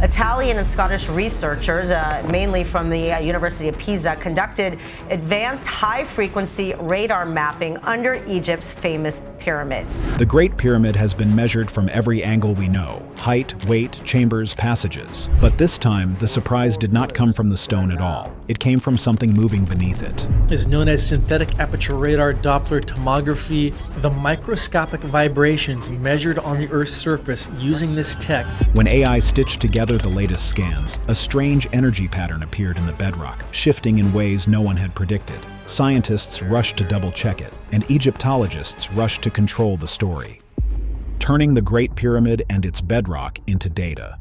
Italian and Scottish researchers, mainly from the University of Pisa, conducted advanced high-frequency radar mapping under Egypt's famous pyramids. The Great Pyramid has been measured from every angle we know: height, weight, chambers, passages. But this time, the surprise did not come from the stone at all. It came from something moving beneath it. Is known as synthetic aperture radar Doppler tomography, the microscopic vibrations measured on the Earth's surface using this tech. When AI stitched together the latest scans, a strange energy pattern appeared in the bedrock, shifting in ways no one had predicted. Scientists rushed to double-check it, and Egyptologists rushed to control the story, turning the Great Pyramid and its bedrock into data.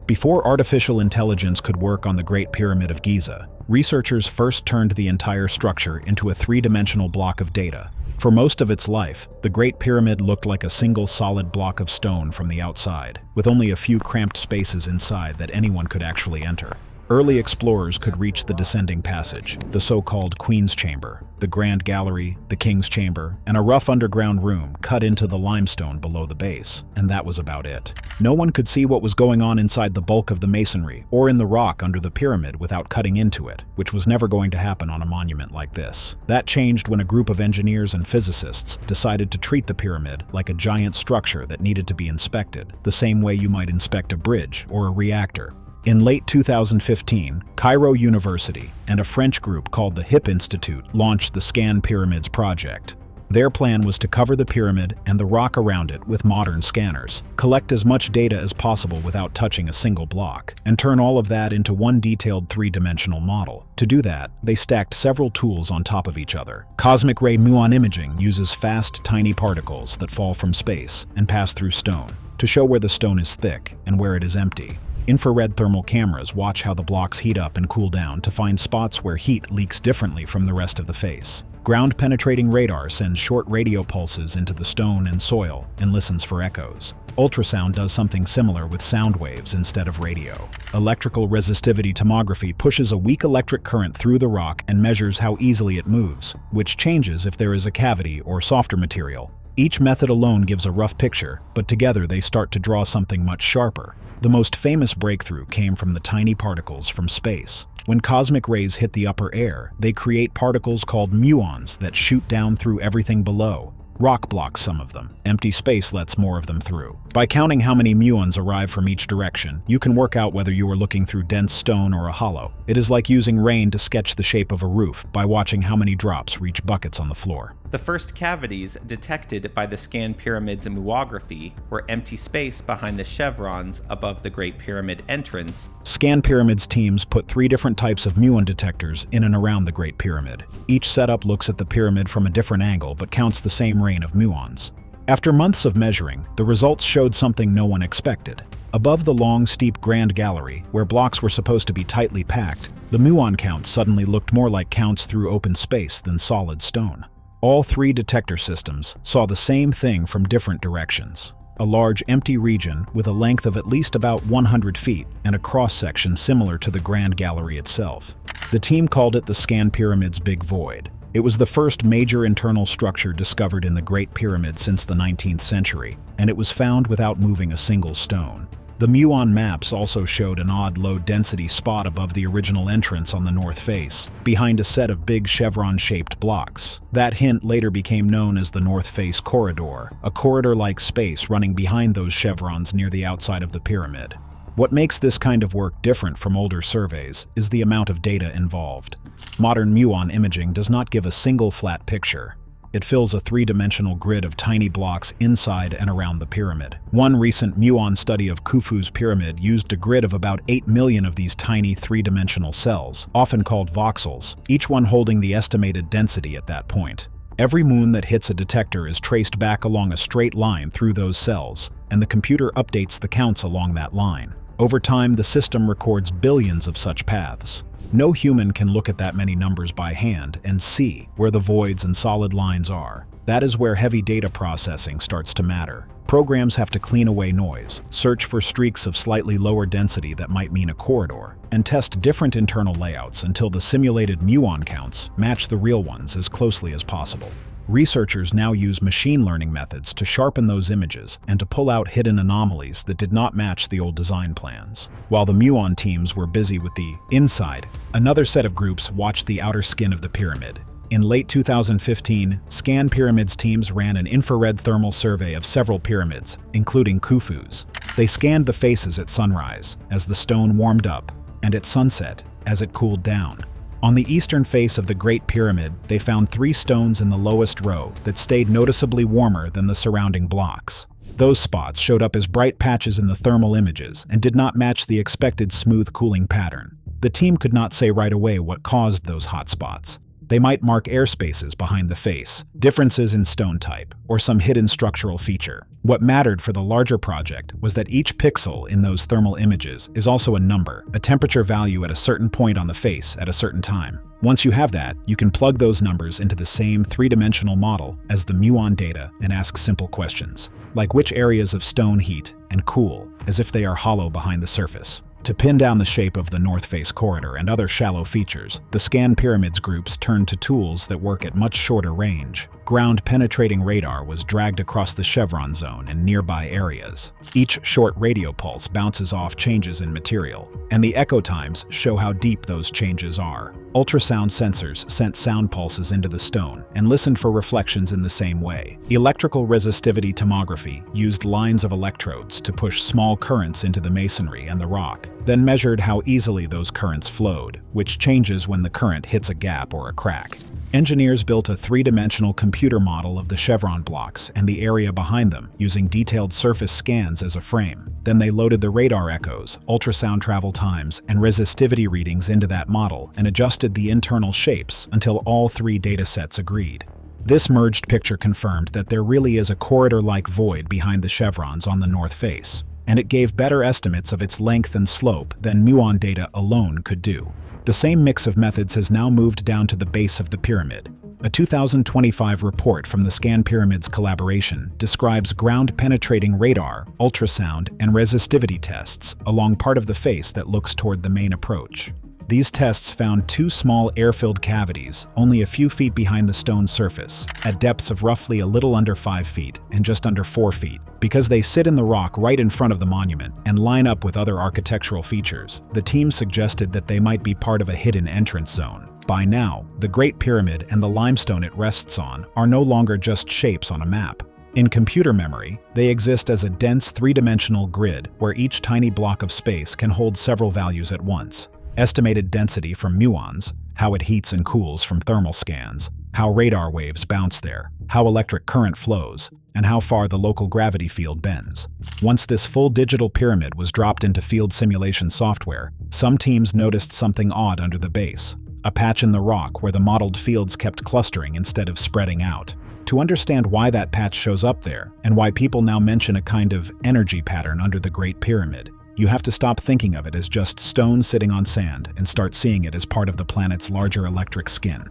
Before artificial intelligence could work on the Great Pyramid of Giza, researchers first turned the entire structure into a three-dimensional block of data. For most of its life, the Great Pyramid looked like a single solid block of stone from the outside, with only a few cramped spaces inside that anyone could actually enter. Early explorers could reach the descending passage, the so-called Queen's Chamber, the Grand Gallery, the King's Chamber, and a rough underground room cut into the limestone below the base, and that was about it. No one could see what was going on inside the bulk of the masonry or in the rock under the pyramid without cutting into it, which was never going to happen on a monument like this. That changed when a group of engineers and physicists decided to treat the pyramid like a giant structure that needed to be inspected, the same way you might inspect a bridge or a reactor. In late 2015, Cairo University and a French group called the HIP Institute launched the Scan Pyramids project. Their plan was to cover the pyramid and the rock around it with modern scanners, collect as much data as possible without touching a single block, and turn all of that into one detailed three-dimensional model. To do that, they stacked several tools on top of each other. Cosmic ray muon imaging uses fast, tiny particles that fall from space and pass through stone to show where the stone is thick and where it is empty. Infrared thermal cameras watch how the blocks heat up and cool down to find spots where heat leaks differently from the rest of the face. Ground-penetrating radar sends short radio pulses into the stone and soil and listens for echoes. Ultrasound does something similar with sound waves instead of radio. Electrical resistivity tomography pushes a weak electric current through the rock and measures how easily it moves, which changes if there is a cavity or softer material. Each method alone gives a rough picture, but together they start to draw something much sharper. The most famous breakthrough came from the tiny particles from space. When cosmic rays hit the upper air, they create particles called muons that shoot down through everything below. Rock blocks some of them. Empty space lets more of them through. By counting how many muons arrive from each direction, you can work out whether you are looking through dense stone or a hollow. It is like using rain to sketch the shape of a roof by watching how many drops reach buckets on the floor. The first cavities detected by the Scan Pyramids muography were empty space behind the chevrons above the Great Pyramid entrance. Scan Pyramids teams put 3 different types of muon detectors in and around the Great Pyramid. Each setup looks at the pyramid from a different angle but counts the same rain of muons. After months of measuring, the results showed something no one expected. Above the long, steep Grand Gallery, where blocks were supposed to be tightly packed, the muon counts suddenly looked more like counts through open space than solid stone. All 3 detector systems saw the same thing from different directions. A large empty region with a length of at least about 100 feet and a cross-section similar to the Grand Gallery itself. The team called it the Scan Pyramids Big Void. It was the first major internal structure discovered in the Great Pyramid since the 19th century, and it was found without moving a single stone. The muon maps also showed an odd low-density spot above the original entrance on the north face, behind a set of big chevron-shaped blocks. That hint later became known as the North Face Corridor, a corridor-like space running behind those chevrons near the outside of the pyramid. What makes this kind of work different from older surveys is the amount of data involved. Modern muon imaging does not give a single flat picture. It fills a 3-dimensional grid of tiny blocks inside and around the pyramid. One recent muon study of Khufu's pyramid used a grid of about 8 million of these tiny 3-dimensional cells, often called voxels, each one holding the estimated density at that point. Every moon that hits a detector is traced back along a straight line through those cells, and the computer updates the counts along that line. Over time, the system records billions of such paths. No human can look at that many numbers by hand and see where the voids and solid lines are. That is where heavy data processing starts to matter. Programs have to clean away noise, search for streaks of slightly lower density that might mean a corridor, and test different internal layouts until the simulated muon counts match the real ones as closely as possible. Researchers now use machine learning methods to sharpen those images and to pull out hidden anomalies that did not match the old design plans. While the muon teams were busy with the inside, another set of groups watched the outer skin of the pyramid. In late 2015, Scan Pyramids teams ran an infrared thermal survey of several pyramids, including Khufu's. They scanned the faces at sunrise, as the stone warmed up, and at sunset, as it cooled down. On the eastern face of the Great Pyramid, they found 3 stones in the lowest row that stayed noticeably warmer than the surrounding blocks. Those spots showed up as bright patches in the thermal images and did not match the expected smooth cooling pattern. The team could not say right away what caused those hot spots. They might mark airspaces behind the face, differences in stone type, or some hidden structural feature. What mattered for the larger project was that each pixel in those thermal images is also a number, a temperature value at a certain point on the face at a certain time. Once you have that, you can plug those numbers into the same 3-dimensional model as the muon data and ask simple questions, like which areas of stone heat and cool, as if they are hollow behind the surface. To pin down the shape of the North Face corridor and other shallow features, the Scan Pyramids groups turned to tools that work at much shorter range. Ground-penetrating radar was dragged across the chevron zone and nearby areas. Each short radio pulse bounces off changes in material, and the echo times show how deep those changes are. Ultrasound sensors sent sound pulses into the stone and listened for reflections in the same way. Electrical resistivity tomography used lines of electrodes to push small currents into the masonry and the rock, then measured how easily those currents flowed, which changes when the current hits a gap or a crack. Engineers built a 3-dimensional computer model of the chevron blocks and the area behind them using detailed surface scans as a frame. Then they loaded the radar echoes, ultrasound travel times, and resistivity readings into that model and adjusted the internal shapes until all 3 datasets agreed. This merged picture confirmed that there really is a corridor-like void behind the chevrons on the north face, and it gave better estimates of its length and slope than muon data alone could do. The same mix of methods has now moved down to the base of the pyramid. A 2025 report from the Scan Pyramids collaboration describes ground-penetrating radar, ultrasound, and resistivity tests along part of the face that looks toward the main approach. These tests found 2 small air-filled cavities only a few feet behind the stone surface, at depths of roughly a little under 5 feet and just under 4 feet. Because they sit in the rock right in front of the monument and line up with other architectural features, the team suggested that they might be part of a hidden entrance zone. By now, the Great Pyramid and the limestone it rests on are no longer just shapes on a map. In computer memory, they exist as a dense 3-dimensional grid where each tiny block of space can hold several values at once. Estimated density from muons, how it heats and cools from thermal scans, how radar waves bounce there, how electric current flows, and how far the local gravity field bends. Once this full digital pyramid was dropped into field simulation software, some teams noticed something odd under the base, a patch in the rock where the modeled fields kept clustering instead of spreading out. To understand why that patch shows up there, and why people now mention a kind of energy pattern under the Great Pyramid, you have to stop thinking of it as just stone sitting on sand and start seeing it as part of the planet's larger electric skin.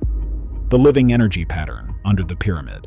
The living energy pattern under the pyramid.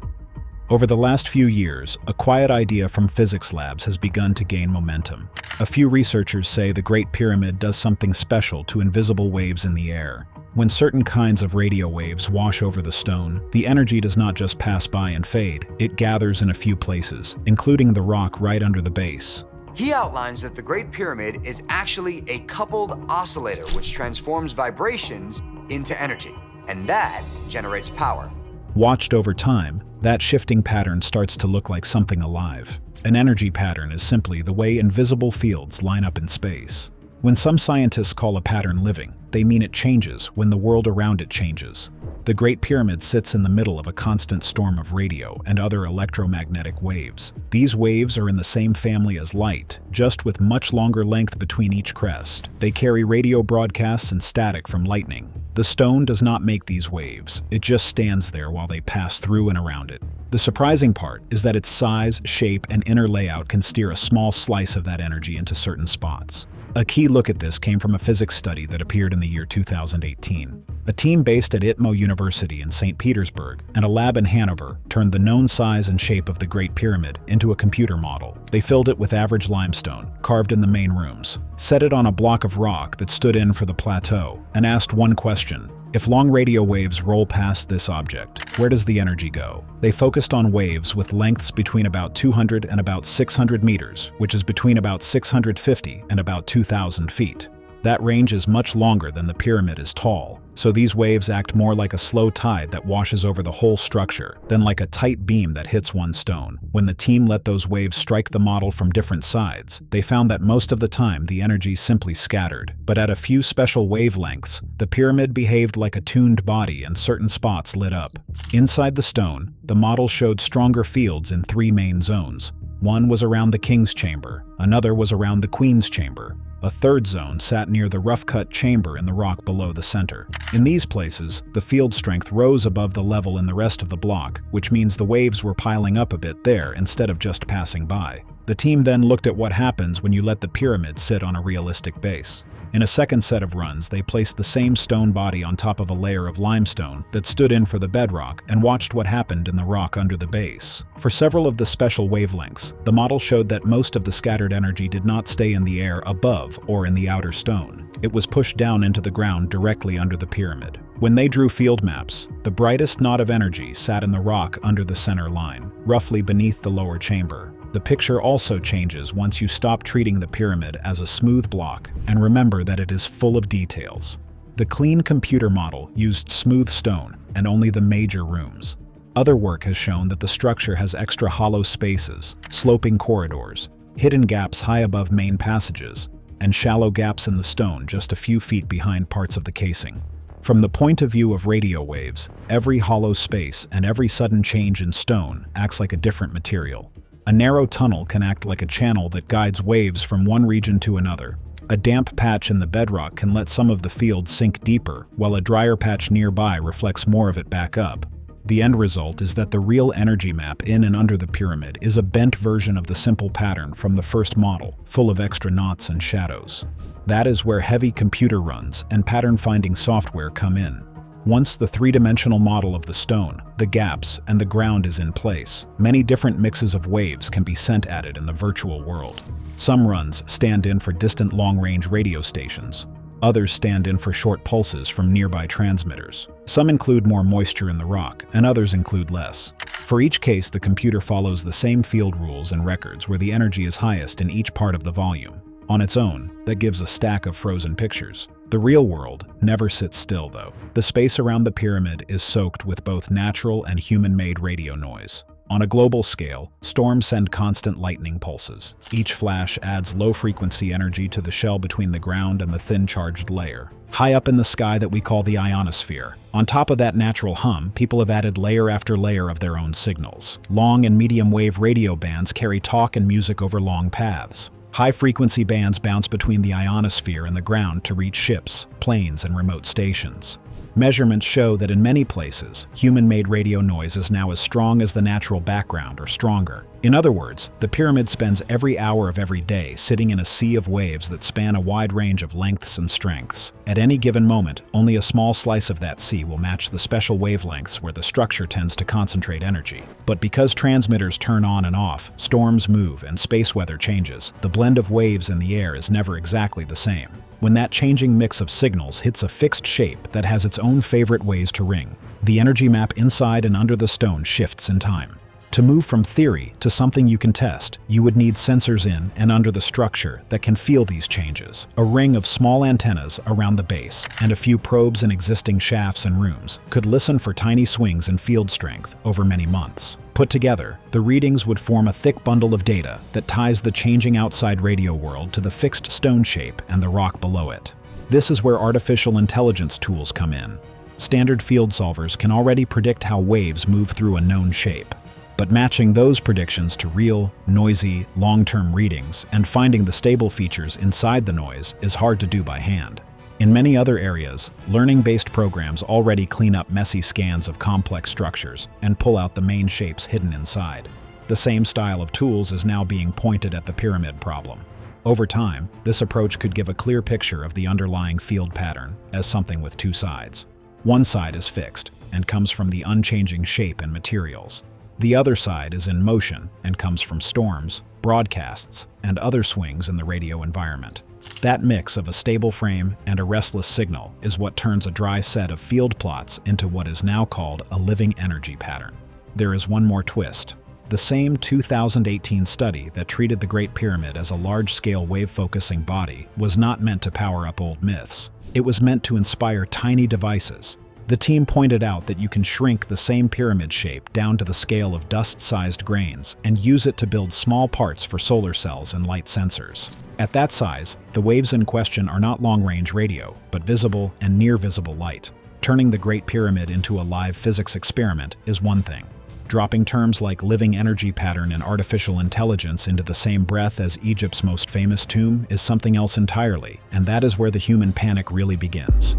Over the last few years, a quiet idea from physics labs has begun to gain momentum. A few researchers say the Great Pyramid does something special to invisible waves in the air. When certain kinds of radio waves wash over the stone, the energy does not just pass by and fade, it gathers in a few places, including the rock right under the base. He outlines that the Great Pyramid is actually a coupled oscillator which transforms vibrations into energy, and that generates power. Watched over time, that shifting pattern starts to look like something alive. An energy pattern is simply the way invisible fields line up in space. When some scientists call a pattern living, they mean it changes when the world around it changes. The Great Pyramid sits in the middle of a constant storm of radio and other electromagnetic waves. These waves are in the same family as light, just with much longer length between each crest. They carry radio broadcasts and static from lightning. The stone does not make these waves, it just stands there while they pass through and around it. The surprising part is that its size, shape, and inner layout can steer a small slice of that energy into certain spots. A key look at this came from a physics study that appeared in the year 2018. A team based at ITMO University in St. Petersburg and a lab in Hanover turned the known size and shape of the Great Pyramid into a computer model. They filled it with average limestone, carved in the main rooms, set it on a block of rock that stood in for the plateau, and asked one question: if long radio waves roll past this object, where does the energy go? They focused on waves with lengths between about 200 and about 600 meters, which is between about 650 and about 2,000 feet. That range is much longer than the pyramid is tall, so these waves act more like a slow tide that washes over the whole structure than like a tight beam that hits one stone. When the team let those waves strike the model from different sides, they found that most of the time the energy simply scattered, but at a few special wavelengths, the pyramid behaved like a tuned body and certain spots lit up. Inside the stone, the model showed stronger fields in 3 main zones. One was around the king's chamber, another was around the queen's chamber. A third zone sat near the rough-cut chamber in the rock below the center. In these places, the field strength rose above the level in the rest of the block, which means the waves were piling up a bit there instead of just passing by. The team then looked at what happens when you let the pyramid sit on a realistic base. In a second set of runs, they placed the same stone body on top of a layer of limestone that stood in for the bedrock and watched what happened in the rock under the base. For several of the special wavelengths, the model showed that most of the scattered energy did not stay in the air above or in the outer stone. It was pushed down into the ground directly under the pyramid. When they drew field maps, the brightest knot of energy sat in the rock under the center line, roughly beneath the lower chamber. The picture also changes once you stop treating the pyramid as a smooth block and remember that it is full of details. The clean computer model used smooth stone and only the major rooms. Other work has shown that the structure has extra hollow spaces, sloping corridors, hidden gaps high above main passages, and shallow gaps in the stone just a few feet behind parts of the casing. From the point of view of radio waves, every hollow space and every sudden change in stone acts like a different material. A narrow tunnel can act like a channel that guides waves from one region to another. A damp patch in the bedrock can let some of the field sink deeper, while a drier patch nearby reflects more of it back up. The end result is that the real energy map in and under the pyramid is a bent version of the simple pattern from the first model, full of extra knots and shadows. That is where heavy computer runs and pattern-finding software come in. Once the 3-dimensional model of the stone, the gaps, and the ground is in place, many different mixes of waves can be sent at it in the virtual world. Some runs stand in for distant long-range radio stations. Others stand in for short pulses from nearby transmitters. Some include more moisture in the rock, and others include less. For each case, the computer follows the same field rules and records where the energy is highest in each part of the volume. On its own, that gives a stack of frozen pictures. The real world never sits still, though. The space around the pyramid is soaked with both natural and human-made radio noise. On a global scale, storms send constant lightning pulses. Each flash adds low-frequency energy to the shell between the ground and the thin charged layer, high up in the sky that we call the ionosphere. On top of that natural hum, people have added layer after layer of their own signals. Long and medium-wave radio bands carry talk and music over long paths. High-frequency bands bounce between the ionosphere and the ground to reach ships, planes, and remote stations. Measurements show that in many places, human-made radio noise is now as strong as the natural background or stronger. In other words, the pyramid spends every hour of every day sitting in a sea of waves that span a wide range of lengths and strengths. At any given moment, only a small slice of that sea will match the special wavelengths where the structure tends to concentrate energy. But because transmitters turn on and off, storms move, and space weather changes, the blend of waves in the air is never exactly the same. When that changing mix of signals hits a fixed shape that has its own favorite ways to ring, the energy map inside and under the stone shifts in time. To move from theory to something you can test, you would need sensors in and under the structure that can feel these changes, a ring of small antennas around the base, and a few probes in existing shafts and rooms could listen for tiny swings in field strength over many months. Put together, the readings would form a thick bundle of data that ties the changing outside radio world to the fixed stone shape and the rock below it. This is where artificial intelligence tools come in. Standard field solvers can already predict how waves move through a known shape. But matching those predictions to real, noisy, long-term readings and finding the stable features inside the noise is hard to do by hand. In many other areas, learning-based programs already clean up messy scans of complex structures and pull out the main shapes hidden inside. The same style of tools is now being pointed at the pyramid problem. Over time, this approach could give a clear picture of the underlying field pattern as something with two sides. One side is fixed and comes from the unchanging shape and materials. The other side is in motion and comes from storms, broadcasts, and other swings in the radio environment. That mix of a stable frame and a restless signal is what turns a dry set of field plots into what is now called a living energy pattern. There is one more twist. The same 2018 study that treated the Great Pyramid as a large-scale wave-focusing body was not meant to power up old myths. It was meant to inspire tiny devices. The team pointed out that you can shrink the same pyramid shape down to the scale of dust-sized grains and use it to build small parts for solar cells and light sensors. At that size, the waves in question are not long-range radio, but visible and near-visible light. Turning the Great Pyramid into a live physics experiment is one thing. Dropping terms like living energy pattern and artificial intelligence into the same breath as Egypt's most famous tomb is something else entirely, and that is where the human panic really begins.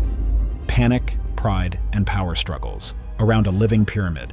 Panic, pride, and power struggles around a living pyramid.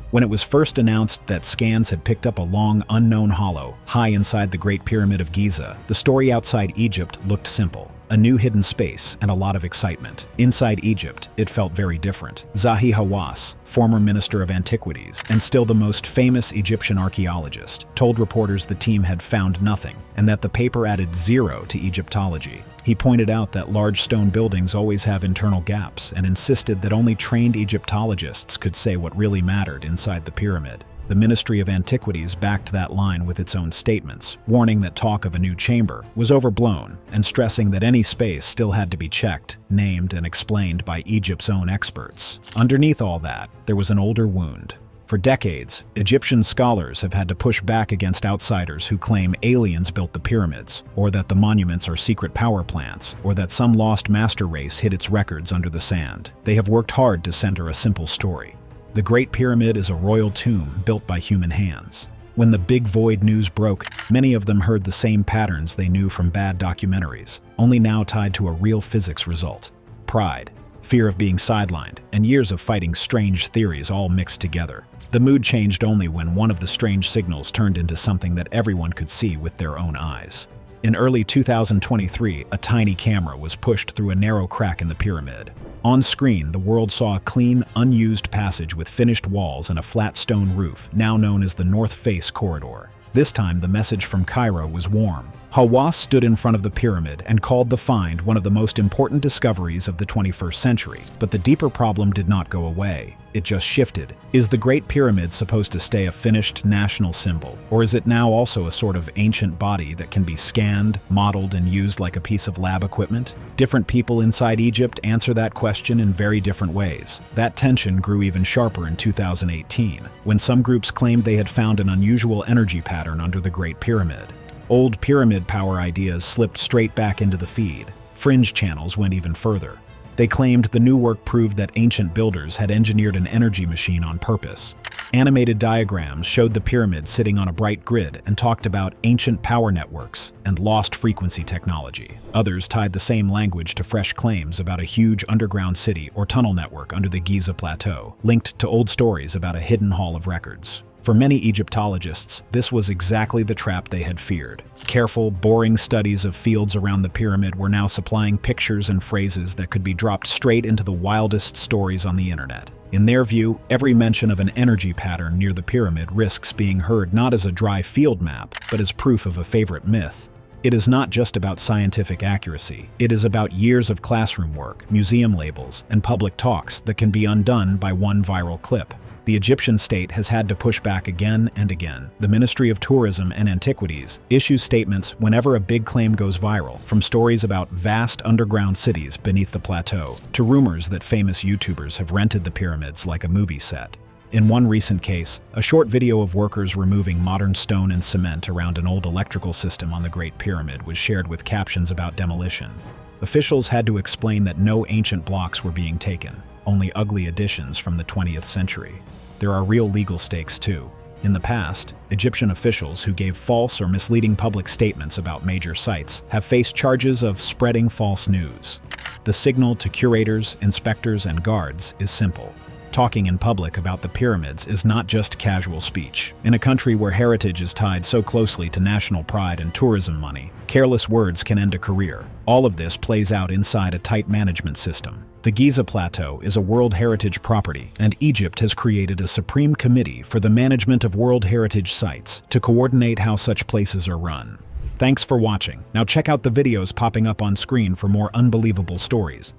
When it was first announced that scans had picked up a long, unknown hollow high inside the Great Pyramid of Giza, the story outside Egypt looked simple. A new hidden space and a lot of excitement. Inside Egypt, it felt very different. Zahi Hawass, former Minister of Antiquities and still the most famous Egyptian archaeologist, told reporters the team had found nothing and that the paper added 0 to Egyptology. He pointed out that large stone buildings always have internal gaps and insisted that only trained Egyptologists could say what really mattered inside the pyramid. The Ministry of Antiquities backed that line with its own statements, warning that talk of a new chamber was overblown and stressing that any space still had to be checked, named, and explained by Egypt's own experts. Underneath all that, there was an older wound. For decades, Egyptian scholars have had to push back against outsiders who claim aliens built the pyramids, or that the monuments are secret power plants, or that some lost master race hid its records under the sand. They have worked hard to center a simple story. The Great Pyramid is a royal tomb built by human hands. When the Big Void news broke, many of them heard the same patterns they knew from bad documentaries, only now tied to a real physics result. Pride, fear of being sidelined, and years of fighting strange theories all mixed together. The mood changed only when one of the strange signals turned into something that everyone could see with their own eyes. In early 2023, a tiny camera was pushed through a narrow crack in the pyramid. On screen, the world saw a clean, unused passage with finished walls and a flat stone roof, now known as the North Face Corridor. This time, the message from Cairo was warm. Hawass stood in front of the pyramid and called the find one of the most important discoveries of the 21st century. But the deeper problem did not go away. It just shifted. Is the Great Pyramid supposed to stay a finished national symbol? Or is it now also a sort of ancient body that can be scanned, modeled, and used like a piece of lab equipment? Different people inside Egypt answer that question in very different ways. That tension grew even sharper in 2018, when some groups claimed they had found an unusual energy pattern under the Great Pyramid. Old pyramid power ideas slipped straight back into the feed. Fringe channels went even further. They claimed the new work proved that ancient builders had engineered an energy machine on purpose. Animated diagrams showed the pyramid sitting on a bright grid and talked about ancient power networks and lost frequency technology. Others tied the same language to fresh claims about a huge underground city or tunnel network under the Giza Plateau, linked to old stories about a hidden hall of records. For many Egyptologists, this was exactly the trap they had feared. Careful, boring studies of fields around the pyramid were now supplying pictures and phrases that could be dropped straight into the wildest stories on the internet. In their view, every mention of an energy pattern near the pyramid risks being heard not as a dry field map, but as proof of a favorite myth. It is not just about scientific accuracy. It is about years of classroom work, museum labels, and public talks that can be undone by one viral clip. The Egyptian state has had to push back again and again. The Ministry of Tourism and Antiquities issues statements whenever a big claim goes viral, from stories about vast underground cities beneath the plateau to rumors that famous YouTubers have rented the pyramids like a movie set. In one recent case, a short video of workers removing modern stone and cement around an old electrical system on the Great Pyramid was shared with captions about demolition. Officials had to explain that no ancient blocks were being taken, only ugly additions from the 20th century. There are real legal stakes too. In the past, Egyptian officials who gave false or misleading public statements about major sites have faced charges of spreading false news. The signal to curators, inspectors, and guards is simple. Talking in public about the pyramids is not just casual speech. In a country where heritage is tied so closely to national pride and tourism money, careless words can end a career. All of this plays out inside a tight management system. The Giza Plateau is a World Heritage Property, and Egypt has created a supreme committee for the management of World Heritage sites to coordinate how such places are run. Thanks for watching. Now check out the videos popping up on screen for more unbelievable stories.